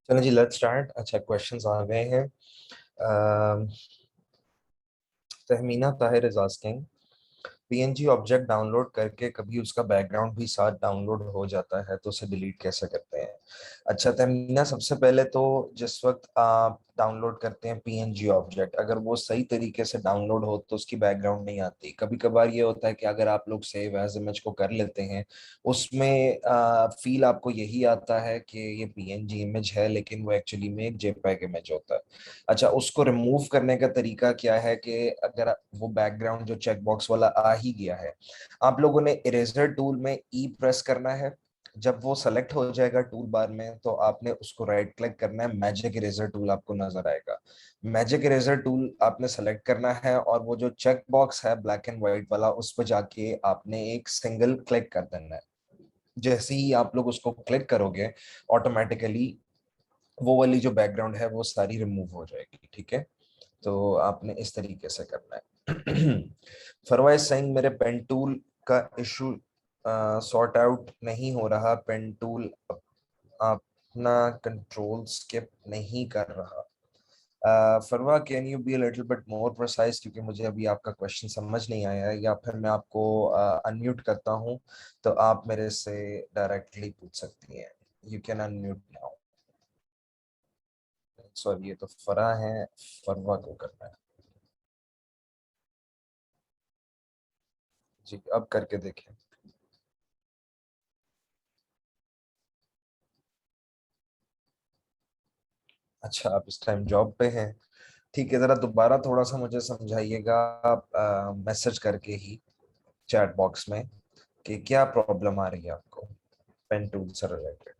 चलो जी, let's start. अच्छा, questions आ गए हैं। Tahmina Tahir is asking, PNG object download करके कभी उसका बैकग्राउंड भी साथ डाउनलोड हो जाता है तो उसे डिलीट कैसे करते हैं। अच्छा तहमीना, सबसे पहले तो जिस वक्त आप डाउनलोड करते हैं पीएनजी ऑब्जेक्ट, अगर वो सही तरीके से डाउनलोड हो तो उसकी बैकग्राउंड नहीं आती। कभी कभार ये होता है कि अगर आप लोग सेव एज इमेज को कर लेते हैं, उसमें फील आपको यही आता है कि ये पीएनजी इमेज है, लेकिन वो एक्चुअली में एक जेपीईजी इमेज होता है। अच्छा, उसको रिमूव करने का तरीका क्या है कि अगर वो बैकग्राउंड जो चेक बॉक्स वाला आ ही गया है, आप लोगों ने इरेजर टूल में ई प्रेस करना है। जब वो सेलेक्ट हो जाएगा टूल बार में तो आपने उसको राइट क्लिक करना है, मैजिक इरेजर टूल आपको नजर आएगा। मैजिक इरेजर टूल आपने सेलेक्ट करना है और वो जो चेक बॉक्स है ब्लैक एंड व्हाइट वाला, उस पर जाके आपने एक सिंगल क्लिक कर देना है। जैसे ही आप लोग उसको क्लिक करोगे, ऑटोमेटिकली वो वाली जो बैकग्राउंड है वो सारी रिमूव हो जाएगी। ठीक है, तो आपने इस तरीके से करना है। फरवाइज सिंह, मेरे पेन टूल का इशू सॉर्ट आउट नहीं हो रहा, पेन टूल अपना कंट्रोल स्किप नहीं कर रहा। Farwa, can you be a little bit more precise, क्योंकि मुझे अभी आपका क्वेश्चन समझ नहीं आया है, या फिर मैं आपको अनम्यूट करता हूँ तो आप मेरे से डायरेक्टली पूछ सकती हैं। You can unmute now. Sorry, ये तो फरा है, फरवा को करना है। जी, अब करके देखें। अच्छा, आप इस टाइम जॉब पे हैं। ठीक है, जरा दोबारा थोड़ा सा मुझे समझाइएगा आप मैसेज करके ही चैट बॉक्स में कि क्या प्रॉब्लम आ रही है आपको पेन टूल से रिलेटेड।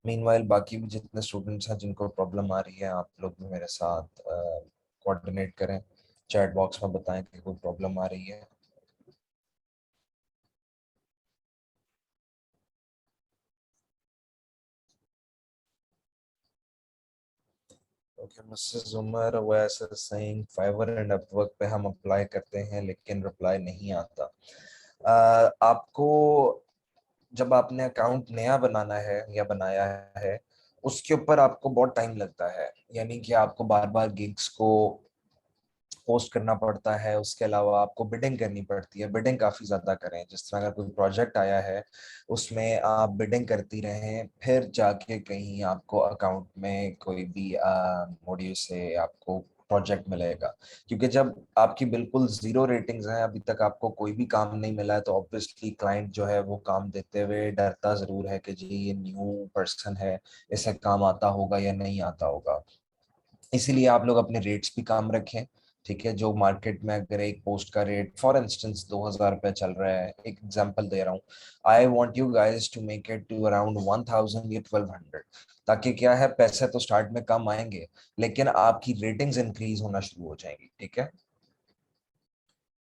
मीनवाइल बाकी भी जितने स्टूडेंट्स हैं जिनको प्रॉब्लम आ रही है, आप लोग भी मेरे साथ कोऑर्डिनेट करें, चैट बॉक्स में बताएं कि कोई प्रॉब्लम आ रही है। ओके मिसेस उमर, वैसे सेइंग फाइवर एंड अपवर्क पे हम अप्लाई करते हैं लेकिन रिप्लाई नहीं आता। आपको जब आपने अकाउंट नया बनाना है या बनाया है, उसके ऊपर आपको बहुत टाइम लगता है। यानी कि आपको बार बार गिग्स को पोस्ट करना पड़ता है, उसके अलावा आपको बिडिंग करनी पड़ती है। बिडिंग काफी ज्यादा करें, जिस तरह अगर कोई प्रोजेक्ट आया है उसमें आप बिडिंग करती रहें, फिर जाके कहीं आपको अकाउंट में कोई भी मॉड्यूल से आपको प्रोजेक्ट मिलेगा। क्योंकि जब आपकी बिल्कुल जीरो रेटिंग्स हैं, अभी तक आपको कोई भी काम नहीं मिला है, तो ऑब्वियसली क्लाइंट जो है वो काम देते हुए डरता जरूर है कि जी ये न्यू पर्सन है, इसे काम आता होगा या नहीं आता होगा। इसीलिए आप लोग अपने रेट्स भी कम रखें। ठीक है, जो मार्केट में अगर एक पोस्ट का रेट फॉर इंस्टेंस 2,000 रुपये चल रहा है, एक एग्जांपल दे रहा हूँ, I want you guys to make it to around 1,000 या 1,200। ताकि क्या है, पैसे तो स्टार्ट में कम आएंगे लेकिन आपकी रेटिंग्स इंक्रीज होना शुरू हो जाएंगी। ठीक है।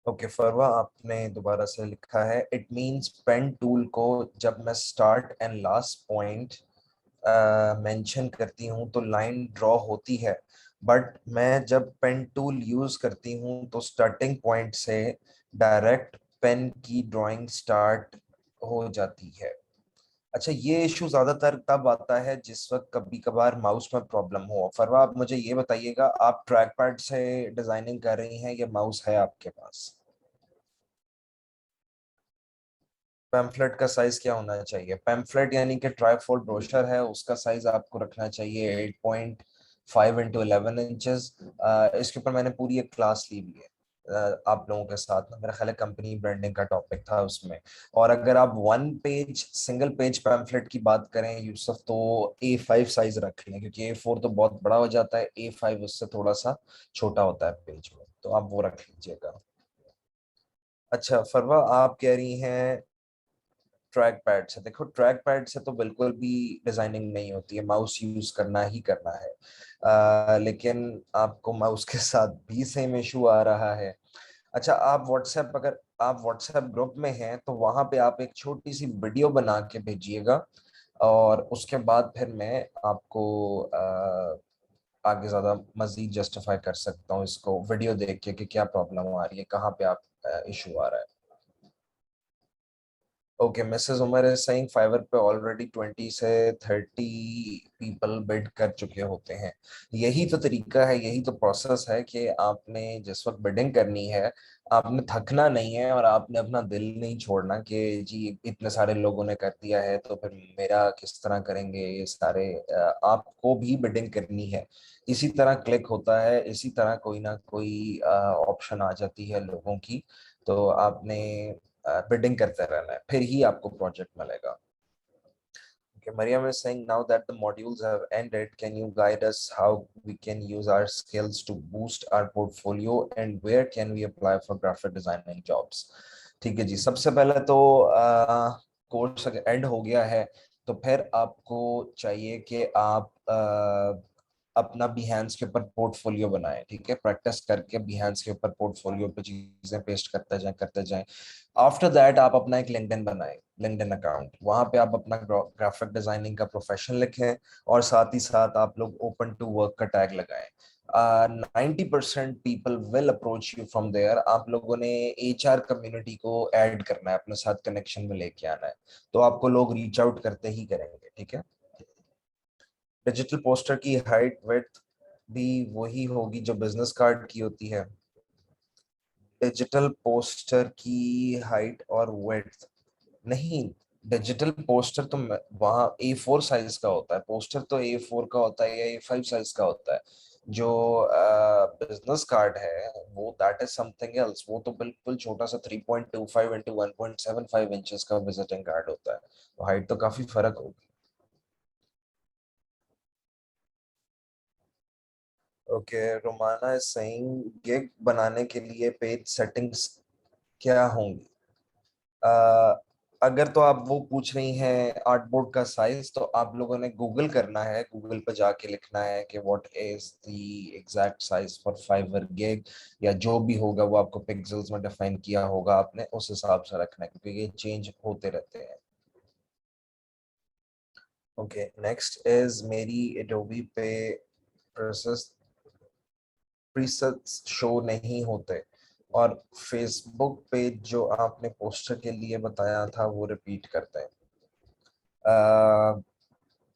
ओके फरवा, आपने दोबारा से लिखा है, इट मींस पेन टूल को जब मैं start and last point mention करती हूँ तो लाइन ड्रॉ होती है, बट मैं जब पेन टूल यूज करती हूँ तो स्टार्टिंग पॉइंट से डायरेक्ट पेन की ड्राइंग स्टार्ट हो जाती है। अच्छा, ये इशू ज्यादातर तब आता है जिस वक्त कभी कभार माउस में प्रॉब्लम हो। फरवा, आप मुझे ये बताइएगा, आप ट्रैक पैड से डिजाइनिंग कर रही हैं या माउस है आपके पास? पैम्फलेट का साइज क्या होना चाहिए? पैम्फलेट यानी कि ट्राईफोल्ड ब्रोशर है, उसका साइज आपको रखना चाहिए 8.5 into 11 इंचेस। इसके ऊपर मैंने पूरी एक क्लास ली हुई है आप लोगों के साथ में, मेरा ख्याल है कंपनी ब्रांडिंग का टॉपिक था उसमें। और अगर आप one page single page pamphlet की बात करें यूसुफ, तो A5 साइज रख लें, क्योंकि A4 तो बहुत बड़ा हो जाता है, A5 उससे थोड़ा सा छोटा होता है पेज में, तो आप वो रख लीजिएगा। अच्छा फरवा, आप कह रही हैं ट्रैक पैड से। देखो, ट्रैक पैड से तो बिल्कुल भी डिजाइनिंग नहीं होती है, माउस यूज करना ही करना है। लेकिन आपको माउस के साथ भी सेम इशू आ रहा है। अच्छा, आप व्हाट्सएप, अगर आप व्हाट्सएप ग्रुप में हैं तो वहां पे आप एक छोटी सी वीडियो बना के भेजिएगा, और उसके बाद फिर मैं आपको आगे ज्यादा मजीद जस्टिफाई कर सकता हूँ इसको वीडियो देख के कि क्या प्रॉब्लम आ रही है, कहाँ पे आप इशू आ रहा है। Okay, Mrs Umar is saying Fiverr पे ऑलरेडी 20 से 30 पीपल बिड कर चुके होते हैं। यही तो तरीका है, यही तो प्रोसेस है कि आपने जिस वक्त बिडिंग करनी है, आपने थकना नहीं है और आपने अपना दिल नहीं छोड़ना कि जी इतने सारे लोगों ने कर दिया है तो फिर मेरा किस तरह करेंगे ये सारे। आपको भी बिडिंग करनी है। इसी तरह क्लिक होता है, इसी तरह कोई ना कोई ऑप्शन आ जाती है लोगों की। तो आपने बिडिंग करते रहना है, फिर ही आपको प्रोजेक्ट मिलेगा। Okay, Mariam is saying now that the modules have ended, can you guide us how we can use our skills to boost our portfolio and where can we apply for graphic designing jobs? ठीक है जी, सबसे पहले तो course and हो गया है, तो फिर आपको चाहिए कि आप अपना बिहेंस के ऊपर पोर्टफोलियो बनाएं। ठीक है, प्रैक्टिस करके बिहेंस के ऊपर पोर्टफोलियो पे चीजें पेस्ट करते जाएं। आफ्टर दैट आप अपना एक लिंक्डइन बनाएं, लिंक्डइन अकाउंट, वहां पे आप अपना ग्राफिक डिजाइनिंग का प्रोफेशन लिखें और साथ ही साथ आप लोग ओपन टू वर्क का टैग लगाएं। 90% people will approach you from there. आप लोगों ने एचआर कम्युनिटी को ऐड करना है, अपने साथ कनेक्शन में लेके आना है, तो आपको लोग रीच आउट करते ही करेंगे। ठीक है, डिजिटल पोस्टर की हाइट विड्थ भी वही होगी जो बिजनेस कार्ड की होती है। डिजिटल पोस्टर की हाइट और विड्थ नहीं, डिजिटल पोस्टर तो वहाँ A4 साइज का होता है, पोस्टर तो A4 का होता है या A5 साइज का होता है। जो बिजनेस कार्ड है वो दैट इज समथिंग एल्स, वो तो बिल्कुल छोटा सा 3.25 इंटू 1.75 इंचेस का विजिटिंग कार्ड होता है, तो हाइट तो काफी फर्क होगी। Okay, Romana is saying gig बनाने के लिए पेज सेटिंग्स क्या होंगी? अगर तो आप वो पूछ रही हैं आर्टबोर्ड का साइज, तो आप लोगों ने गूगल करना है, गूगल पर जाके लिखना है कि what is the exact size for Fiverr gig, या जो भी होगा वो आपको पिक्सेल्स में डिफाइन किया होगा, आपने उस हिसाब से रखना है क्योंकि ये चेंज होते रहते हैं। ओके, नेक्स्ट इज मेरी एडोबी पे प्रोसेस प्रीसेट्स शो नहीं होते और फेसबुक पे जो आपने पोस्टर के लिए बताया था वो रिपीट करते हैं।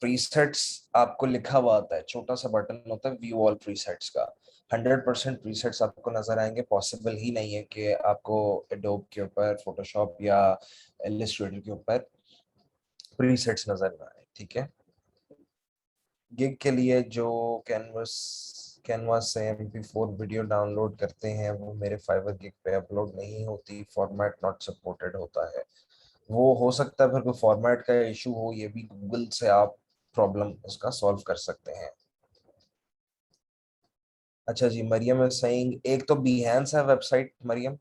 प्रीसेट्स आपको लिखा हुआ आता है, छोटा सा बटन होता है व्यू ऑल प्रीसेट्स का। 100% प्रीसेट्स आपको नजर आएंगे, पॉसिबल ही नहीं है कि आपको एडोब के ऊपर, फोटोशॉप या इलस्ट्रेटर के ऊपर प्रीसेट्स नजर ना आए। ठीक है, गिग के लिए जो कैनवस कैनवास से MP4 वीडियो डाउनलोड करते हैं वो मेरे फाइवर गिग पे अपलोड नहीं होती, फॉर्मेट नॉट सपोर्टेड होता है। वो हो सकता है फिर कोई फॉर्मेट का इशू हो, ये भी गूगल से आप प्रॉब्लम उसका सॉल्व कर सकते हैं। अच्छा जी, मरियम है सेइंग एक तो बिहेंस है वेबसाइट मरियम,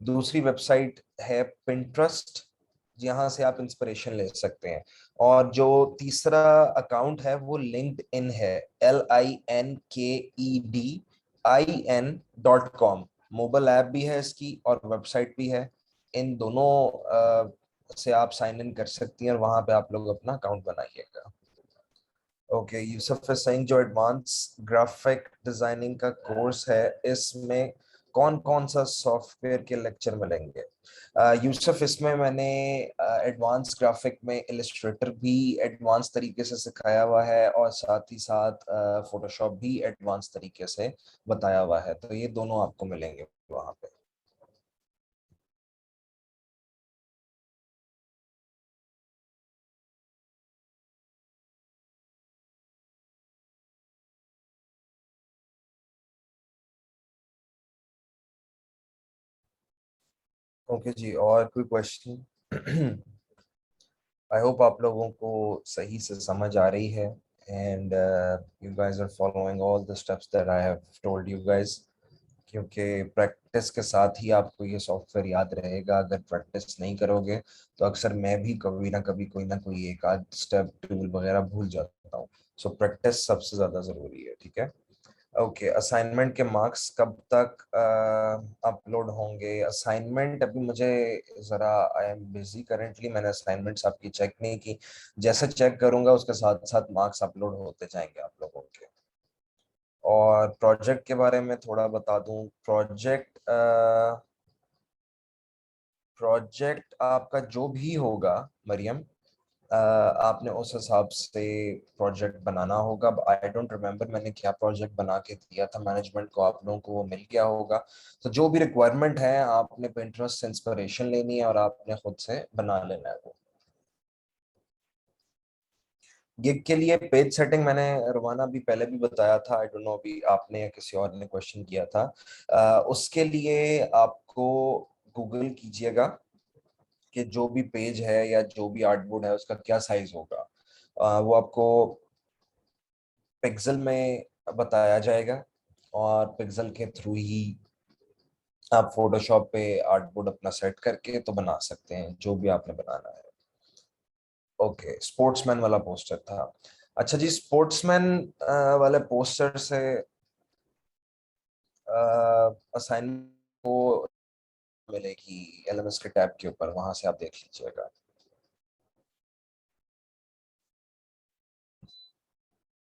दूसरी वेबसाइट है पिंटरेस्ट, जहां से आप इंस्पिरेशन ले सकते हैं, और जो तीसरा अकाउंट है वो लिंक्ड इन है, LINKEDIN मोबाइल ऐप भी है इसकी और वेबसाइट भी है। इन दोनों से आप साइन इन कर सकती हैं और वहां पे आप लोग अपना अकाउंट बनाइएगा। ओके, यूसुफ हसैन जो एडवांस ग्राफिक डिजाइनिंग का कोर्स है इसमें कौन कौन सा सॉफ्टवेयर के लेक्चर मिलेंगे? यूसुफ, इसमें मैंने एडवांस ग्राफिक में इलस्ट्रेटर भी एडवांस तरीके से सिखाया हुआ है और साथ ही साथ फोटोशॉप भी एडवांस तरीके से बताया हुआ है, तो ये दोनों आपको मिलेंगे वहां पे। ओके जी, और कोई क्वेश्चन? आई होप आप लोगों को सही से समझ आ रही है and you guys are following all the steps that I have told you guys, क्योंकि प्रैक्टिस के साथ ही आपको ये सॉफ्टवेयर याद रहेगा। अगर प्रैक्टिस नहीं करोगे तो अक्सर मैं भी कभी ना कभी कोई ना कोई एक आध स्टेप टूल वगैरह भूल जाता हूँ। सो प्रैक्टिस सबसे ज्यादा जरूरी है। ठीक है, ओके, असाइनमेंट के मार्क्स कब तक अपलोड होंगे? असाइनमेंट अभी मुझे ज़रा, आई एम बिजी करेंटली, मैंने असाइनमेंट्स आपकी चेक नहीं की। जैसे चेक करूंगा उसके साथ साथ मार्क्स अपलोड होते जाएंगे आप लोगों के। और प्रोजेक्ट के बारे में थोड़ा बता दूं, प्रोजेक्ट प्रोजेक्ट आपका जो भी होगा मरियम, आपने उस हिसाब से प्रोजेक्ट बनाना होगा। आई डोंट रिमेम्बर मैंने क्या प्रोजेक्ट बना के दिया था मैनेजमेंट को, आप लोगों को वो मिल गया होगा। तो जो भी रिक्वायरमेंट है आपने पिंटरेस्ट से इंस्पिरेशन लेनी है और आपने खुद से बना लेना है वो। गिग के लिए पेज सेटिंग मैंने रवाना भी पहले भी बताया था, आई डोंट नो अभी आपने या किसी और ने क्वेश्चन किया था। उसके लिए आपको गूगल कीजिएगा कि जो भी पेज है या जो भी आर्टबोर्ड है उसका क्या साइज होगा। वो आपको पिक्सल में बताया जाएगा और पिक्सल के थ्रू ही आप फोटोशॉप पे आर्टबोर्ड अपना सेट करके तो बना सकते हैं जो भी आपने बनाना है। ओके, स्पोर्ट्समैन वाला पोस्टर था। अच्छा जी, स्पोर्ट्समैन वाले पोस्टर से असाइनमेंट को मिलेगी एलएमएस के टैब के ऊपर, वहां से आप देख लीजिएगा।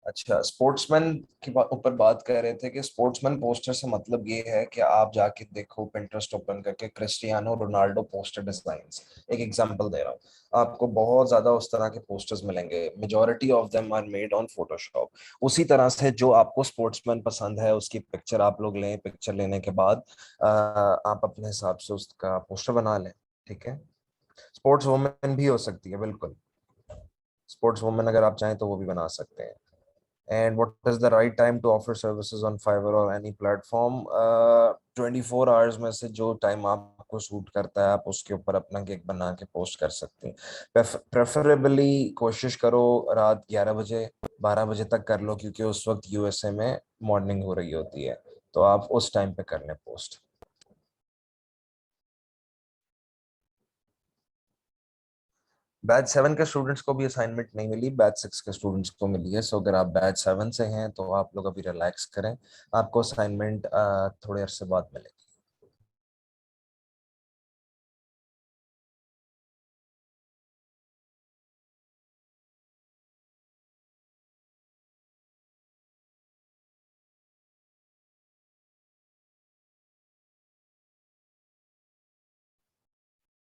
अच्छा, स्पोर्ट्समैन की ऊपर बात कर रहे थे कि स्पोर्ट्समैन पोस्टर से मतलब ये है कि आप जाके देखो पिंटरेस्ट ओपन करके क्रिस्टियानो रोनाल्डो पोस्टर डिजाइन्स। एक एग्जांपल दे रहा हूँ, आपको बहुत ज्यादा उस तरह के पोस्टर्स मिलेंगे, majority of them are made on Photoshop. उसी तरह से जो आपको स्पोर्ट्समैन पसंद है उसकी पिक्चर आप लोग लें, पिक्चर लेने के बाद आप अपने हिसाब से उसका पोस्टर बना लें। ठीक है, स्पोर्ट्स वुमेन भी हो सकती है, बिल्कुल स्पोर्ट्स वुमेन अगर आप चाहें तो वो भी बना सकते हैं। And what is the right time to offer services on Fiverr or any platform? 24 hours में से जो टाइम आपको सूट करता है आप उसके ऊपर अपना गिग बना के पोस्ट कर सकते हैं। प्रेफरेबली कोशिश करो रात 11 बजे 12 बजे तक कर लो, क्योंकि उस वक्त यूएसए में मॉर्निंग हो रही होती है, तो आप उस टाइम पे कर लें पोस्ट। बैच 7 के स्टूडेंट्स को भी असाइनमेंट नहीं मिली, बैच 6 के स्टूडेंट्स को मिली है। सो अगर आप बैच 7 से हैं तो आप लोग अभी रिलैक्स करें, आपको असाइनमेंट थोड़े अरसे बाद मिलेगी।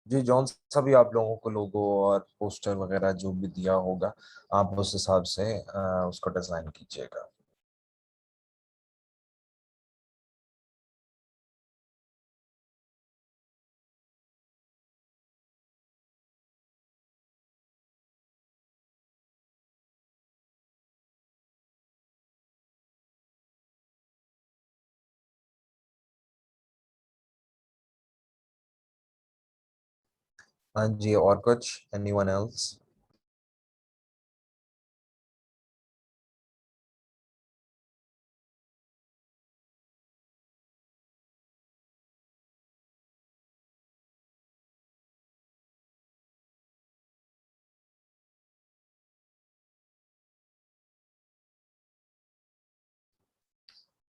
जी, जौन सा भी आप लोगों को लोगो और पोस्टर वगैरह जो भी दिया होगा आप उस हिसाब से उसको डिजाइन कीजिएगा। हाँ जी, और कुछ, एनीवन एल्स?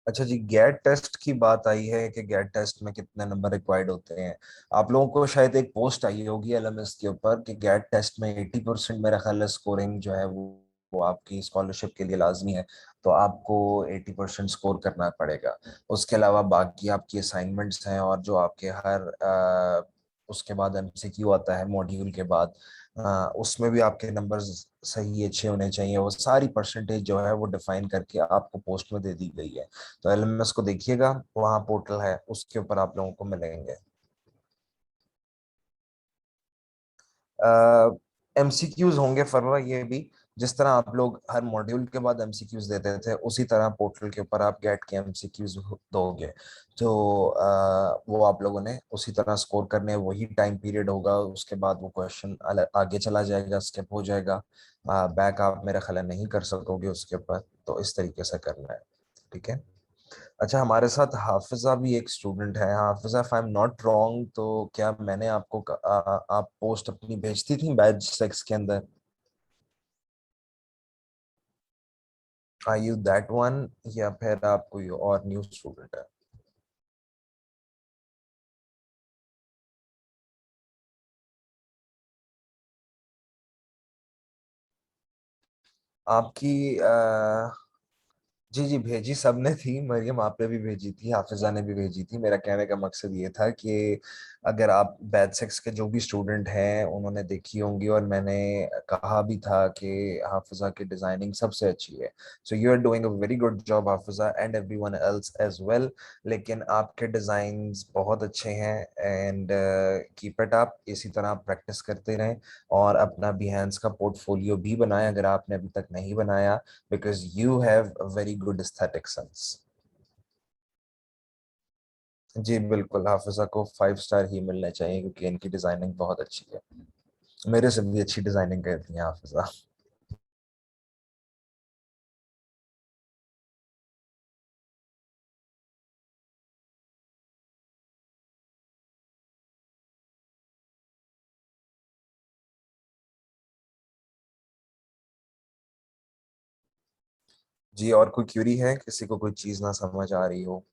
अच्छा जी, गैट टेस्ट की बात आई है कि गैट टेस्ट में कितने नंबर रिक्वायर्ड होते हैं। आप लोगों को शायद एक पोस्ट आई होगी एलएमएस के ऊपर कि गैट टेस्ट में 80% मेरा ख्याल है स्कोरिंग जो है वो आपकी स्कॉलरशिप के लिए लाजमी है। तो आपको 80% स्कोर करना पड़ेगा। उसके अलावा बाकी आपकी असाइनमेंट्स हैं और जो आपके हर उसके बाद एमसीक्यू आता है मॉड्यूल के बाद, उसमें भी आपके नंबर्स सही अच्छे होने चाहिए। वो सारी परसेंटेज जो है वो डिफाइन करके आपको पोस्ट में दे दी गई है। तो एलएमएस को देखिएगा, वहाँ पोर्टल है उसके ऊपर आप लोगों को मिलेंगे। एमसीक्यूज होंगे फरवा, ये भी जिस तरह आप लोग हर मॉड्यूल के बाद एमसीक्यूज देते थे उसी तरह पोर्टल के ऊपर आप गेट के एमसीक्यूज दोगे। तो वो आप लोगों ने उसी तरह स्कोर करने हैं, वही टाइम पीरियड होगा, उसके बाद वो क्वेश्चन आगे चला जाएगा, स्किप हो जाएगा। बैक आप मेरा ख्याल है नहीं कर सकोगे उसके ऊपर, तो इस तरीके से करना है। ठीक है। अच्छा, हमारे साथ हाफिजा भी एक स्टूडेंट है। Hafiza, if I am not wrong, तो क्या मैंने आपको आप पोस्ट अपनी भेजती थी बैच 6 के अंदर? आर यू दैट वन, या फिर आप कोई और न्यू स्टूडेंट है? आपकी जी जी भेजी, सबने थी। मरियम आपने भी भेजी थी, हाफिजा ने भी भेजी थी। मेरा कहने का मकसद ये था कि अगर आप बैच सिक्स के जो भी स्टूडेंट हैं उन्होंने देखी होंगी, और मैंने कहा भी था कि हाफिजा की डिजाइनिंग सबसे अच्छी है। So you are doing a very good job Hafiza, and everyone else as well. लेकिन आपके डिजाइन्स बहुत अच्छे हैं, एंड कीप इट अप। इसी तरह आप प्रैक्टिस करते रहें, और अपना बिहेंस का पोर्टफोलियो भी बनाएं अगर आपने अभी तक नहीं बनाया, because you have a very good aesthetic sense. जी बिल्कुल, हाफिजा को 5 स्टार ही मिलने चाहिए क्योंकि इनकी डिजाइनिंग बहुत अच्छी है। मेरे से भी अच्छी डिजाइनिंग करती हैं हाफिजा। जी, और कोई क्यूरी है? किसी को कोई चीज ना समझ आ रही हो?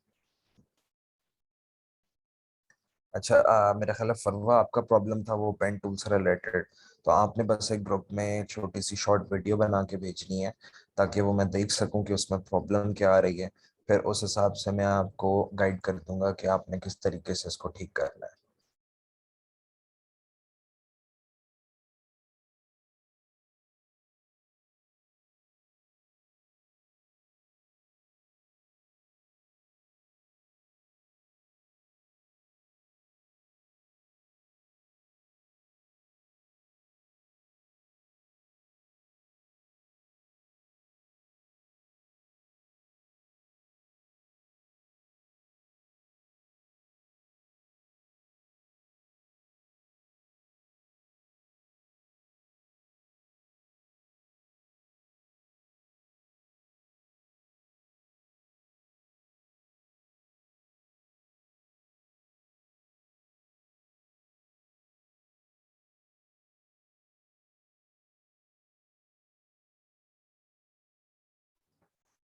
अच्छा, मेरा ख्याल है फरवा आपका प्रॉब्लम था वो पेन टूल से रिलेटेड। तो आपने बस एक ग्रुप में एक छोटी सी शॉर्ट वीडियो बना के भेजनी है, ताकि वो मैं देख सकूं कि उसमें प्रॉब्लम क्या आ रही है। फिर उस हिसाब से मैं आपको गाइड कर दूंगा कि आपने किस तरीके से इसको ठीक करना है।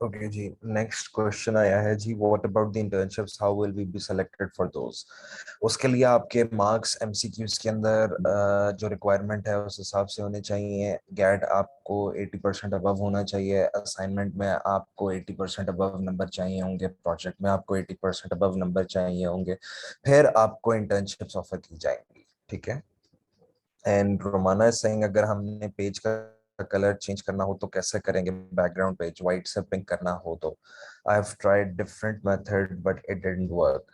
ओके जी, नेक्स्ट क्वेश्चन आया है जी, what about the internships, how will we be selected for those? उसके लिए आपके मार्क्स एमसीक्यूज के अंदर जो रिक्वायरमेंट है उस हिसाब से होने चाहिए। गैट आपको 80% अबव होना चाहिए, असाइनमेंट में आपको 80% अबव नंबर चाहिए होंगे, प्रोजेक्ट में आपको 80% अबव नंबर चाहिए होंगे, फिर आपको इंटर्नशिप्स ऑफर की जाएंगी। ठीक है। एंड रोमाना सिंह, अगर हमने पेज का कलर चेंज करना हो तो कैसे करेंगे? बैकग्राउंड पेज वाइट से पिंक करना हो तो? I have tried different method but it didn't work.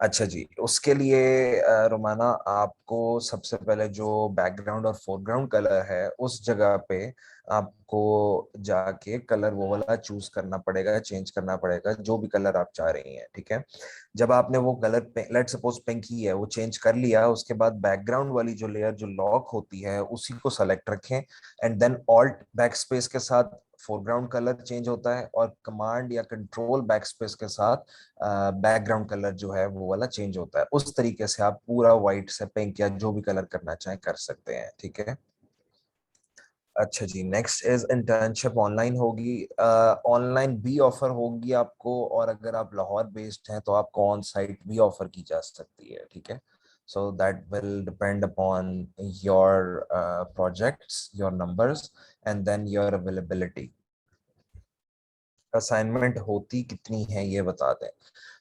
अच्छा जी, उसके लिए रोमाना आपको सबसे पहले जो बैकग्राउंड और फोरग्राउंड कलर है उस जगह पे आपको जाके कलर वो वाला चूज करना पड़ेगा, चेंज करना पड़ेगा, जो भी कलर आप चाह रही हैं। ठीक है। जब आपने वो कलर लेट सपोज पिंक ही है वो चेंज कर लिया, उसके बाद बैकग्राउंड वाली जो लेयर जो लॉक होती है उसी को सेलेक्ट रखें, and then Alt backspace के साथ फोरग्राउंड कलर चेंज होता है, और कमांड या कंट्रोल बैक स्पेस के साथ बैकग्राउंड कलर जो है वो वाला चेंज होता है। उस तरीके से आप पूरा व्हाइट से पिंक या जो भी कलर करना चाहें कर सकते हैं। ठीक है। अच्छा जी, नेक्स्ट इज इंटर्नशिप ऑनलाइन होगी? ऑनलाइन भी ऑफर होगी आपको, और अगर आप लाहौर बेस्ड हैं तो आपको ऑन साइट भी ऑफर की जा सकती है। ठीक है। So that will depend upon your projects, your numbers, and then your availability. Assignment होती कितनी है ये बता दें।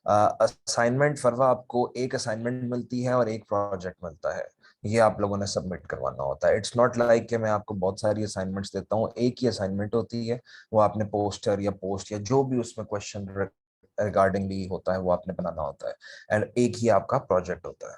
असाइनमेंट फरवा आपको एक असाइनमेंट मिलती है और एक प्रोजेक्ट मिलता है। ये आप लोगों ने सबमिट करवाना होता है। इट्स नॉट लाइक कि मैं आपको बहुत सारी असाइनमेंट्स देता हूँ, एक ही असाइनमेंट होती है। वो आपने पोस्टर या पोस्ट या जो भी उसमें क्वेश्चन रिगार्डिंगली होता है वो आपने बनाना होता है, एंड एक ही आपका प्रोजेक्ट होता है।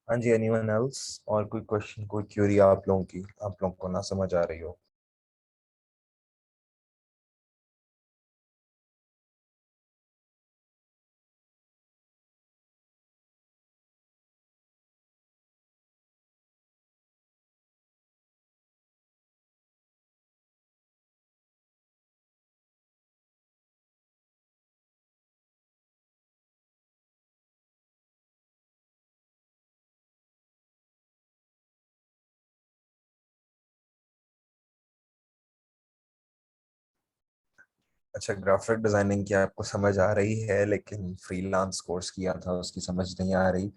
हाँ जी, एनीवन एल्स? और कोई क्वेश्चन, कोई क्यूरी आप लोगों की, आप लोगों को ना समझ आ रही हो? अच्छा, ग्राफिक डिजाइनिंग की आपको समझ आ रही है, लेकिन फ्रीलांस कोर्स किया था उसकी समझ नहीं आ रही।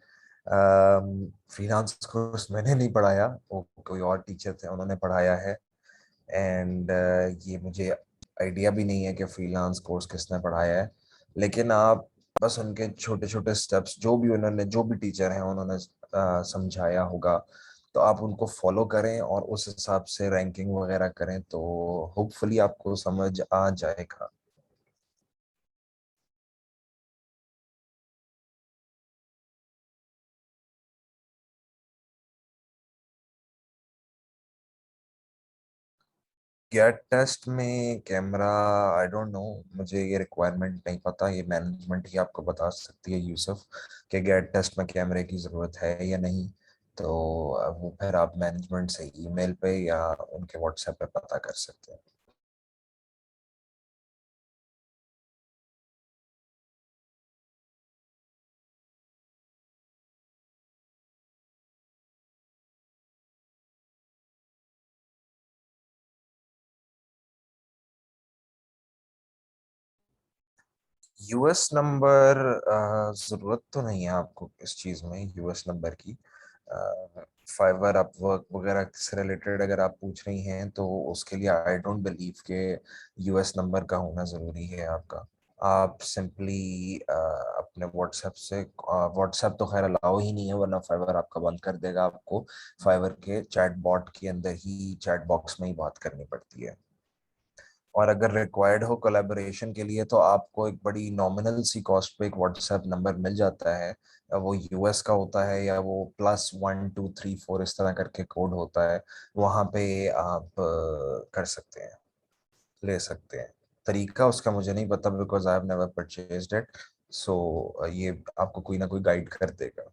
फ्रीलांस कोर्स मैंने नहीं पढ़ाया, वो कोई और टीचर थे उन्होंने पढ़ाया है। एंड ये मुझे आइडिया भी नहीं है कि फ्रीलांस कोर्स किसने पढ़ाया है। लेकिन आप बस उनके छोटे छोटे स्टेप्स, जो भी उन्होंने, जो भी टीचर हैं उन्होंने समझाया होगा, तो आप उनको फॉलो करें और उस हिसाब से रैंकिंग वगैरह करें, तो होपफुली आपको समझ आ जाएगा। गेट टेस्ट में कैमरा, आई डोंट नो, मुझे ये रिक्वायरमेंट नहीं पता, ये मैनेजमेंट ही आपको बता सकती है यूसुफ, कि गेट टेस्ट में कैमरे की ज़रूरत है या नहीं। तो वो फिर आप मैनेजमेंट से ईमेल पे या उनके व्हाट्सएप पे पता कर सकते हैं। यूएस नंबर, ज़रूरत तो नहीं है आपको इस चीज़ में यूएस नंबर की। फाइवर, अपवर्क वगैरह से रिलेटेड अगर आप पूछ रही हैं तो उसके लिए आई डोंट बिलीव के यूएस नंबर का होना ज़रूरी है आपका। आप सिंपली अपने व्हाट्सएप से, व्हाट्सएप तो खैर अलाउ ही नहीं है वरना फाइवर आपका बंद कर देगा आपको। फाइवर के चैट बॉट के अंदर ही, चैट बॉक्स में ही बात करनी पड़ती है। और अगर रिक्वायर्ड हो कोलैबोरेशन के लिए तो आपको एक बड़ी नॉमिनल सी कॉस्ट पे एक व्हाट्सएप नंबर मिल जाता है। वो यूएस का होता है, या वो +1 2 3 4 इस तरह करके कोड होता है। वहाँ पे आप कर सकते हैं, ले सकते हैं। तरीका उसका मुझे नहीं पता, because I have never purchased it. So ये आपको कोई ना कोई गाइड कर देगा।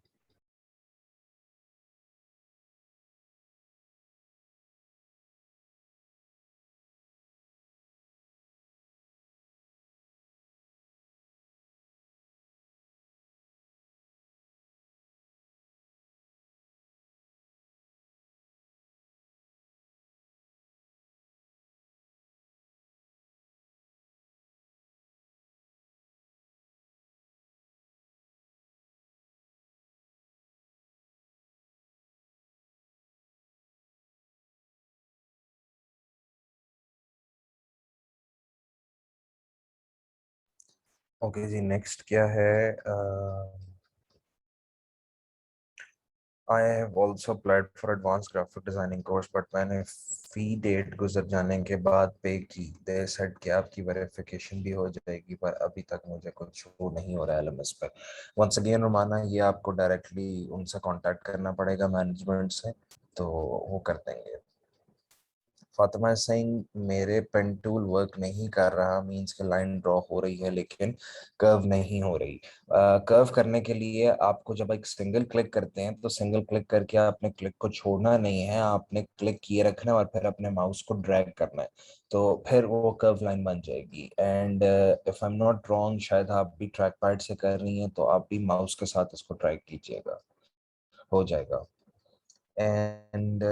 ओके जी, नेक्स्ट क्या है? I have also applied for advance graphic designing course, but मैंने फी डेट गुजर जाने के बाद पे की। दे सेड कि आपकी वेरिफिकेशन भी हो जाएगी, पर अभी तक मुझे कुछ शो नहीं हो रहा है एलएमएस पर। वंस अगेन रुमाना, ये आपको डायरेक्टली उनसे कांटेक्ट करना पड़ेगा, मैनेजमेंट से, तो वो कर देंगे। फातिमा सिंह, मेरे पेन टूल वर्क नहीं कर रहा, मींस के लाइन ड्रॉ हो रही है लेकिन कर्व नहीं हो रही। कर्व करने के लिए आपको जब एक सिंगल क्लिक करते हैं तो सिंगल क्लिक करके आपने क्लिक को छोड़ना नहीं है, आपने क्लिक किए रखना है और फिर अपने माउस को ड्रैग करना है, तो फिर वो कर्व लाइन बन जाएगी। And if I am not wrong, शायद आप भी ट्रैक पैड से कर रही हैं, तो आप भी माउस के साथ इसको ड्रैग कीजिएगा, हो जाएगा। एंड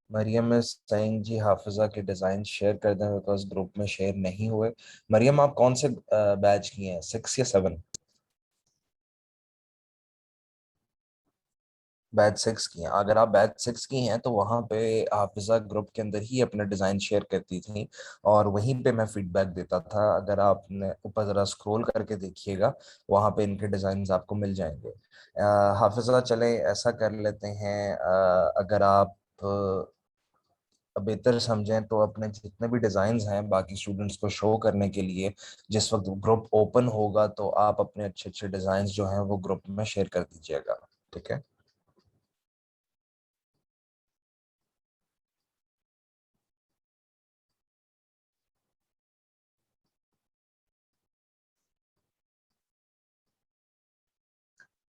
मरियम इज सेइंग जी, हाफिजा के डिजाइन शेयर कर दें बिकॉज ग्रुप में शेयर नहीं हुए। मरियम, आप कौन से बैच की हैं, 6 या 7? बैच 6 की हैं? अगर आप बैच 6 की हैं तो वहाँ पे हाफिजा ग्रुप के अंदर ही अपने डिजाइन शेयर करती थी, और वहीं पे मैं फीडबैक देता था। अगर आपने ऊपर जरा स्क्रॉल करके देखिएगा, वहाँ पे इनके डिजाइन आपको मिल जाएंगे। हाफिजा, चले ऐसा कर लेते हैं, अगर आप बेहतर समझें तो अपने जितने भी डिजाइन्स हैं बाकी स्टूडेंट्स को शो करने के लिए, जिस वक्त ग्रुप ओपन होगा तो आप अपने अच्छे अच्छे डिजाइन्स जो हैं वो ग्रुप में शेयर कर दीजिएगा। ठीक है?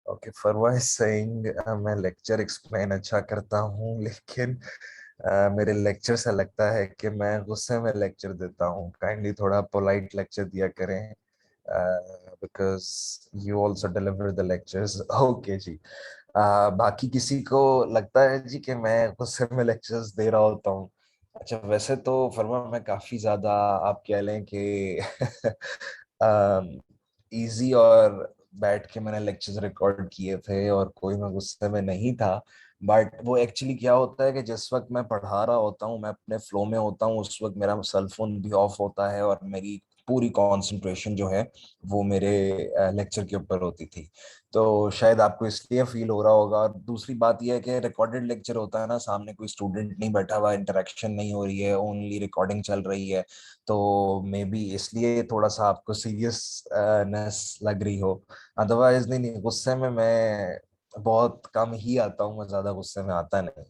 ओके, फरवा सेइंग, मैं लेक्चर एक्सप्लेन अच्छा करता हूँ, लेकिन मेरे लेक्चर से लगता है कि मैं गुस्से में लेक्चर देता हूँ। काइंडली थोड़ा पोलाइट लेक्चर दिया करें, because you also deliver the lectures. Okay जी। बाकी किसी को लगता है जी कि मैं गुस्से में लेक्चर्स दे रहा होता हूँ? अच्छा, वैसे तो फरमा मैं काफी ज्यादा, आप कह लें कि इजी और बैठ के मैंने लेक्चर्स रिकॉर्ड किए थे और कोई मैं गुस्से में नहीं था। बट वो एक्चुअली क्या होता है कि जिस वक्त मैं पढ़ा रहा होता हूँ, मैं अपने फ्लो में होता हूँ, उस वक्त मेरा सेल फोन भी ऑफ होता है और मेरी पूरी कंसंट्रेशन जो है वो मेरे लेक्चर के ऊपर होती थी। तो शायद आपको इसलिए फील हो रहा होगा। और दूसरी बात यह है कि रिकॉर्डेड लेक्चर होता है ना, सामने कोई स्टूडेंट नहीं बैठा हुआ, इंटरेक्शन नहीं हो रही है, ओनली रिकॉर्डिंग चल रही है। तो मे बी इसलिए थोड़ा सा आपको सीरियसनेस लग रही हो। अदरवाइज नहीं, नहीं, गुस्से में मैं बहुत कम ही आता हूँ, मैं ज्यादा गुस्से में आता नहीं।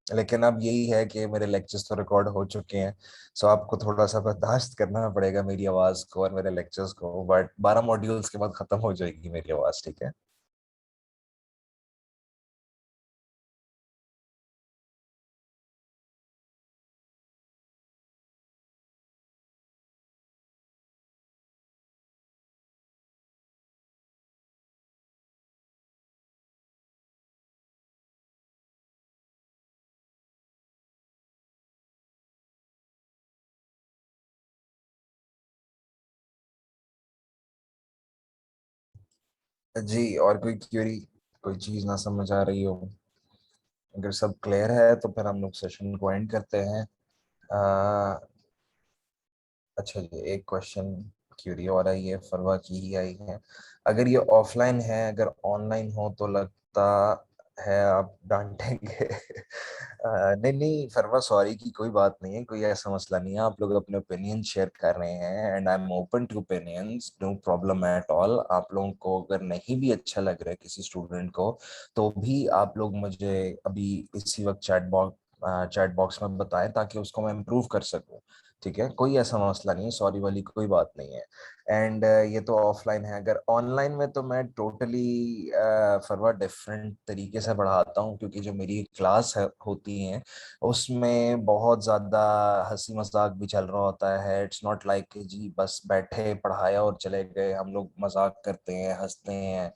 लेकिन अब यही है कि मेरे लेक्चर्स तो रिकॉर्ड हो चुके हैं, सो आपको थोड़ा सा बर्दाश्त करना पड़ेगा मेरी आवाज को और मेरे लेक्चर्स को। बट 12 मॉड्यूल्स के बाद खत्म हो जाएगी मेरी आवाज, ठीक है। जी, और कोई क्यूरी, कोई चीज ना समझ आ रही हो? अगर सब क्लियर है तो फिर हम लोग सेशन को एंड करते हैं। आ, अच्छा जी, एक क्वेश्चन क्यूरी और आई है, फरवा की ही आई है। अगर ये ऑफलाइन है, अगर ऑनलाइन हो तो लगता है आप डांटेंगे। नहीं नहीं फरवा, सॉरी की कोई बात नहीं है, कोई ऐसा मसला नहीं है। आप लोग अपने ओपिनियन शेयर कर रहे हैं and I am open to opinions, no problem at all. आप लोगों को अगर नहीं भी अच्छा लग रहा है किसी स्टूडेंट को, तो भी आप लोग मुझे अभी इसी वक्त चैट बॉक्स में बताएं ताकि उसको मैं इम्प्रूव कर सकूं। ठीक है, कोई ऐसा मसला नहीं है, सॉरी वाली कोई बात नहीं है। एंड ये तो ऑफलाइन है। अगर ऑनलाइन में तो मैं टोटली फरवा डिफरेंट तरीके से पढ़ाता हूँ, क्योंकि जो मेरी क्लास है होती है उसमें बहुत ज़्यादा हंसी मजाक भी चल रहा होता है। इट्स नॉट लाइक कि जी बस बैठे पढ़ाया और चले गए, हम लोग मजाक करते हैं, हंसते हैं,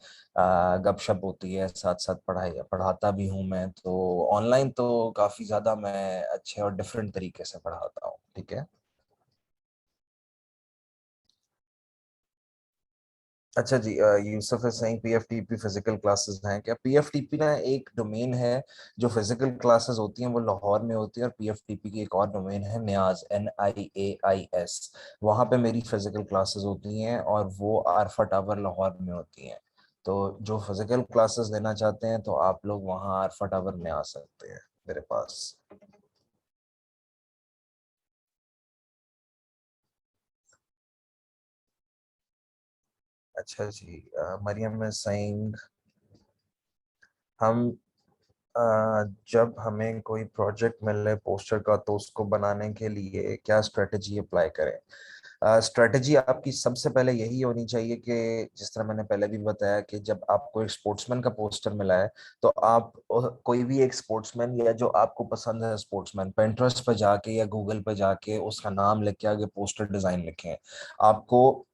गपशप होती है, साथ साथ पढ़ाई पढ़ाता भी हूँ मैं। तो ऑनलाइन तो काफ़ी ज़्यादा मैं अच्छे और डिफरेंट तरीके से पढ़ाता हूँ, ठीक है। अच्छा जी, यूसुफ है सही, पीएफटीपी फिजिकल क्लासेस हैं क्या? पीएफटीपी ना एक डोमेन है। जो फिजिकल क्लासेस होती हैं वो लाहौर में होती है, और पीएफटीपी की एक और डोमेन है न्याज, NIAIS। वहाँ पे मेरी फिजिकल क्लासेस होती हैं और वो आरफा टावर लाहौर में होती हैं। तो जो फिजिकल क्लासेस लेना चाहते हैं तो आप लोग वहाँ आरफा टावर में आ सकते हैं मेरे पास। अच्छा जी, मरियम है सईद, हम जब हमें कोई प्रोजेक्ट मिले पोस्टर का, तो उसको बनाने के लिए क्या स्ट्रेटजी अप्लाई करें? स्ट्रेटजी आपकी सबसे पहले यही होनी चाहिए कि जिस तरह मैंने पहले भी बताया कि जब आपको एक स्पोर्ट्समैन का पोस्टर मिला है, तो आप कोई भी एक स्पोर्ट्समैन या जो आपको पसंद है स्पोर्ट्समैन, Pinterest पे जाके या गूगल पे जाके उसका नाम लिख के आगे पोस्टर डिजाइन लिखें। आपको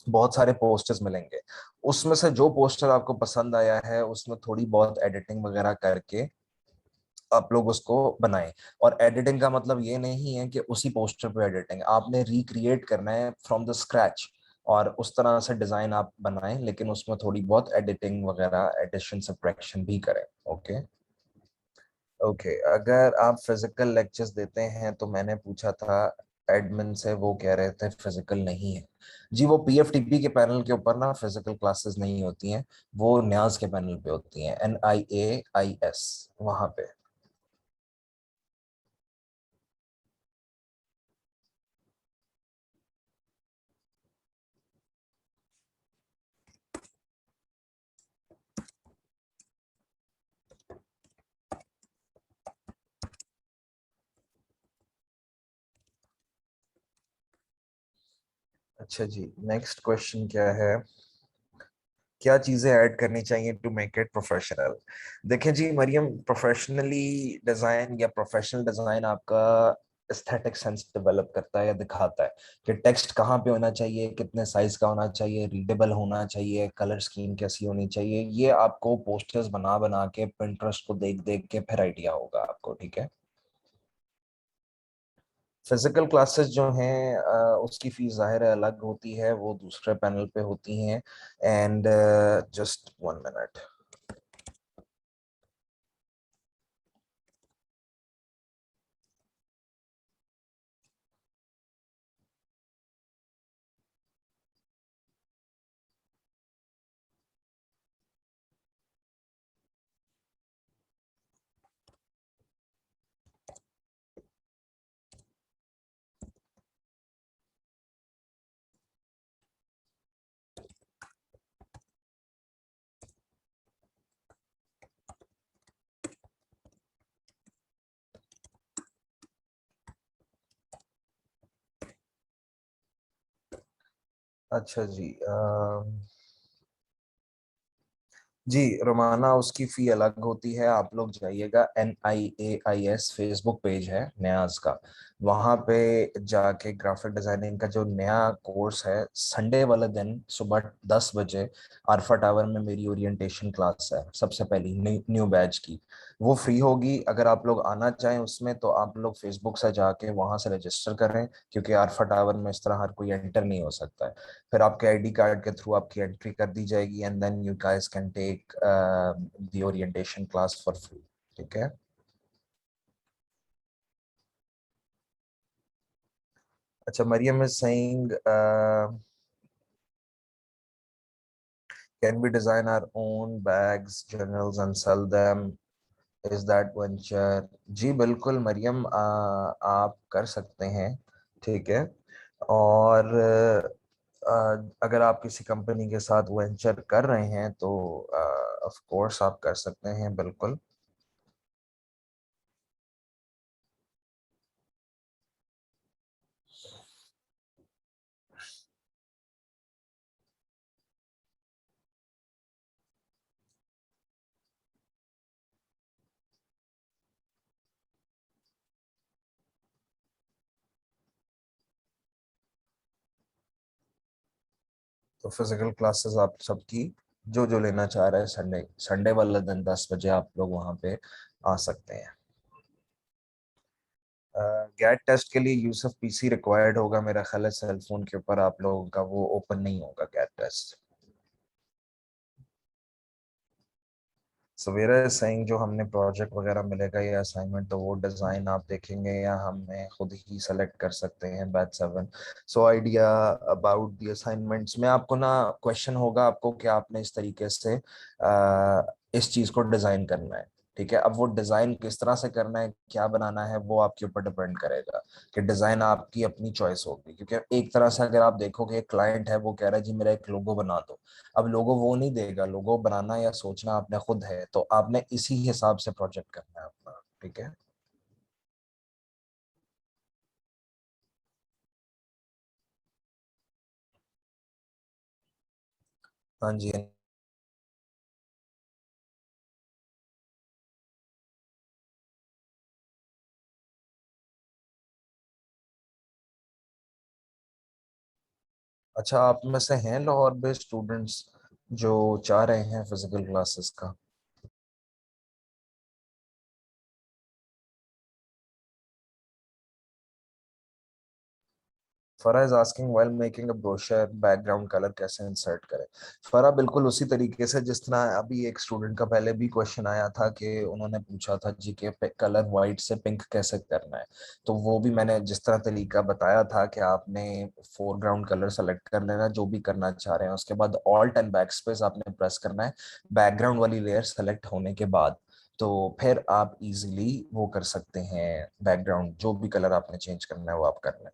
बहुत सारे पोस्टर्स मिलेंगे, उसमें से जो पोस्टर आपको पसंद आया है उसमें थोड़ी बहुत एडिटिंग वगैरह करके आप लोग उसको बनाएं। और एडिटिंग का मतलब ये नहीं है कि उसी पोस्टर पे एडिटिंग, आपने रिक्रिएट करना है फ्रॉम द स्क्रैच, और उस तरह से डिजाइन आप बनाएं, लेकिन उसमें थोड़ी बहुत एडिटिंग वगैरह, एडिशन सब्ट्रैक्शन भी करें। ओके। ओके, अगर आप फिजिकल लेक्चर्स देते हैं तो मैंने पूछा था एडमिन से, वो कह रहे थे फिजिकल नहीं है। जी, वो पीएफटीपी के पैनल के ऊपर ना फिजिकल क्लासेस नहीं होती हैं, वो न्याज के पैनल पे होती हैं, NIAIS, वहां पे। अच्छा जी, नेक्स्ट क्वेश्चन क्या है? क्या चीजें ऐड करनी चाहिए टू मेक इट प्रोफेशनल? देखें जी मरियम, प्रोफेशनली डिजाइन या प्रोफेशनल डिजाइन आपका एस्थेटिक सेंस डेवलप करता है या दिखाता है कि टेक्स्ट कहाँ पे होना चाहिए, कितने साइज का होना चाहिए, रीडेबल होना चाहिए, कलर स्कीम कैसी होनी चाहिए। ये आपको पोस्टर्स बना बना के, Pinterest को देख देख के फिर आइडिया होगा आपको, ठीक है। फिजिकल क्लासेस जो हैं उसकी फीस जाहिर है अलग होती है, वो दूसरे पैनल पे होती हैं। And just 1 minute. अच्छा जी, जी रोमाना उसकी फी अलग होती है। आप लोग जाइएगा, NIAIS फेसबुक पेज है न्याज का, वहां पे जाके ग्राफिक डिजाइनिंग का जो नया कोर्स है, संडे वाले दिन सुबह 10 बजे अल्फा टावर में मेरी ओरिएंटेशन क्लास है, सबसे पहली न्यू बैच की। वो फ्री होगी। अगर आप लोग आना चाहें उसमें तो आप लोग फेसबुक से जाके वहां से रजिस्टर करें, क्योंकि अल्फा टावर में इस तरह हर कोई एंटर नहीं हो सकता है। फिर आपके आईडी कार्ड के थ्रू आपकी एंट्री कर दी जाएगी, and then you guys can take the orientation class for free. ठीक है। अच्छा, Mariam is saying can we design our own bags journals and sell them, is that venture? जी बिल्कुल मरियम, आप कर सकते हैं। ठीक है। और अगर आप किसी कंपनी के साथ वेंचर कर रहे हैं तो ऑफ कोर्स आप कर सकते हैं, बिल्कुल। तो फिजिकल क्लासेस आप सबकी जो जो लेना चाह रहे हैं, संडे संडे वाला दिन 10 बजे आप लोग वहां पे आ सकते हैं। गैट टेस्ट के लिए यूसफ PC रिक्वायर्ड होगा मेरा ख्याल है। सेल फोन के ऊपर आप लोगों का वो ओपन नहीं होगा गैट टेस्ट। सवेरा सेइंग जो हमने प्रोजेक्ट वगैरह मिलेगा या असाइनमेंट, तो वो डिज़ाइन आप देखेंगे या हमें खुद ही सेलेक्ट कर सकते हैं batch 7। So idea about the assignments में आपको ना क्वेश्चन होगा आपको कि आपने इस तरीके से इस चीज़ को डिज़ाइन करना है। ठीक है। अब वो डिज़ाइन किस तरह से करना है, क्या बनाना है, वो आपके ऊपर डिपेंड करेगा कि डिज़ाइन आपकी अपनी चॉइस होगी। क्योंकि एक तरह से अगर आप देखोगे, एक क्लाइंट है वो कह रहा है जी मेरा एक लोगो बना दो, अब लोगो वो नहीं देगा, लोगो बनाना या सोचना आपने खुद है, तो आपने इसी हिसाब से प्रोजेक्ट करना है अपना। ठीक है। हाँ जी। अच्छा, आप में से हैं लाहौर बेस्ड स्टूडेंट्स जो चाह रहे हैं फिजिकल क्लासेस का? फरा is asking while making a brochure background colour कैसे इंसर्ट करें। फरा बिल्कुल उसी तरीके से जिस तरह अभी एक स्टूडेंट का पहले भी क्वेश्चन आया था कि उन्होंने पूछा था जी के कलर वाइट से पिंक कैसे करना है। तो वो भी मैंने जिस तरह तरीका बताया था कि आपने फोरग्राउंड कलर सेलेक्ट कर लेना जो भी करना चाह रहे हैं, उसके बाद ऑल्ट एंड बैक स्पेस आपने प्रेस करना है बैकग्राउंड वाली लेयर सेलेक्ट होने के बाद। तो फिर आप इजीली वो कर सकते हैं, बैकग्राउंड जो भी कलर आपने चेंज करना है वो आप कर लें।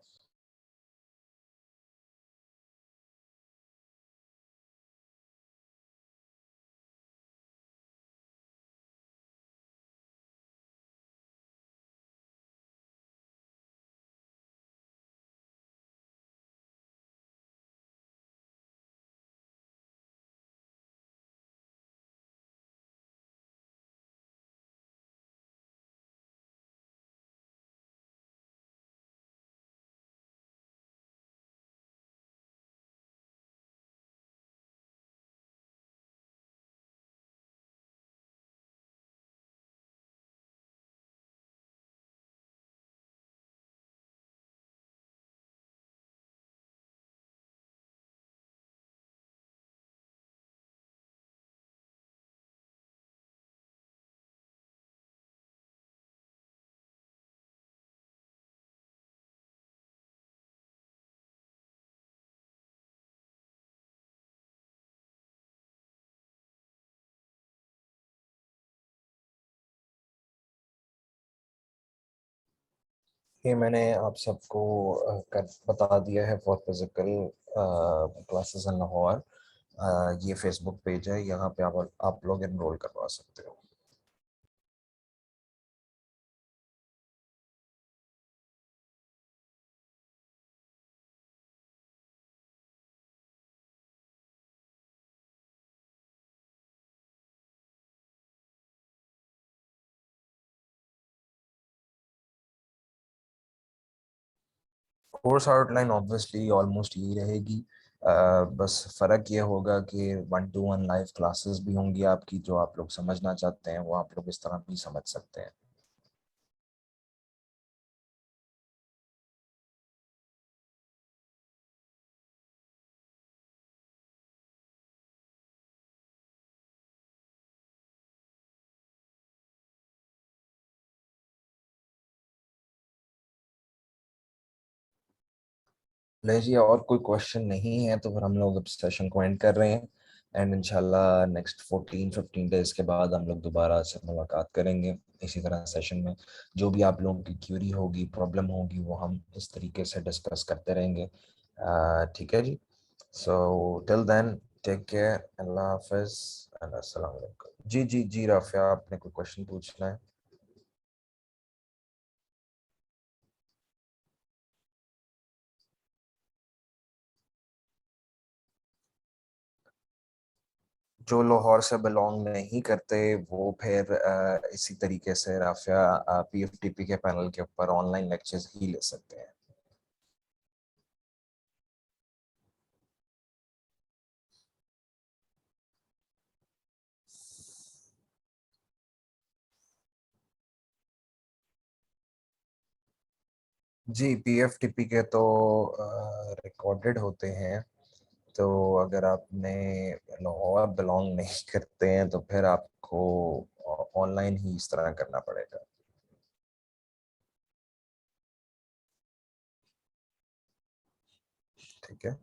ये मैंने आप सबको कर बता दिया है for physical classes in Lahore. ये फेसबुक पेज है, यहाँ पे आप लोग एनरोल करवा सकते हो। कोर्स आउटलाइन ऑब्वियसली ऑलमोस्ट यही रहेगी। बस फ़र्क ये होगा कि 1-to-1 लाइव क्लासेस भी होंगी आपकी, जो आप लोग समझना चाहते हैं वो आप लोग इस तरह भी समझ सकते हैं। ले जी, और कोई क्वेश्चन नहीं है तो फिर हम लोग अब सेशन को एंड कर रहे हैं। एंड इंशाल्लाह नेक्स्ट 14-15 डेज के बाद हम लोग दोबारा से मुलाकात करेंगे इसी तरह सेशन में। जो भी आप लोगों की क्यूरी होगी, प्रॉब्लम होगी, वो हम इस तरीके से डिस्कस करते रहेंगे। ठीक है जी। So till then, take care, अल्लाह हाफिज एंड अस्सलाम वालेकुम। जी जी जी, राफिया आपने कोई क्वेश्चन पूछना है? जो लाहौर से बिलोंग नहीं करते वो फिर इसी तरीके से राफिया पीएफटीपी के पैनल के ऊपर ऑनलाइन लेक्चर्स ही ले सकते हैं। जी, पीएफटीपी के तो रिकॉर्डेड होते हैं। तो अगर आपने लाहौर बिलोंग नहीं करते हैं तो फिर आपको ऑनलाइन ही इस तरह करना पड़ेगा। ठीक है।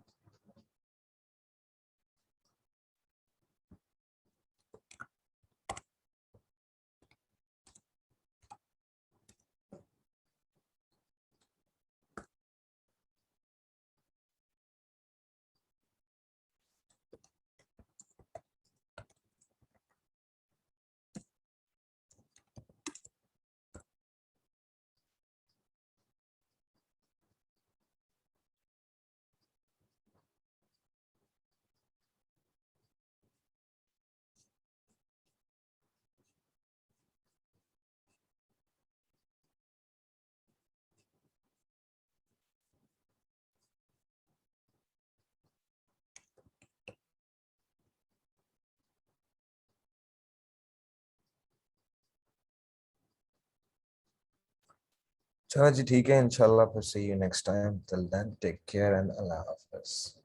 चलो जी, ठीक है, इंशाल्लाह फिर see you next time. Till then take care and अल्लाह हाफिज।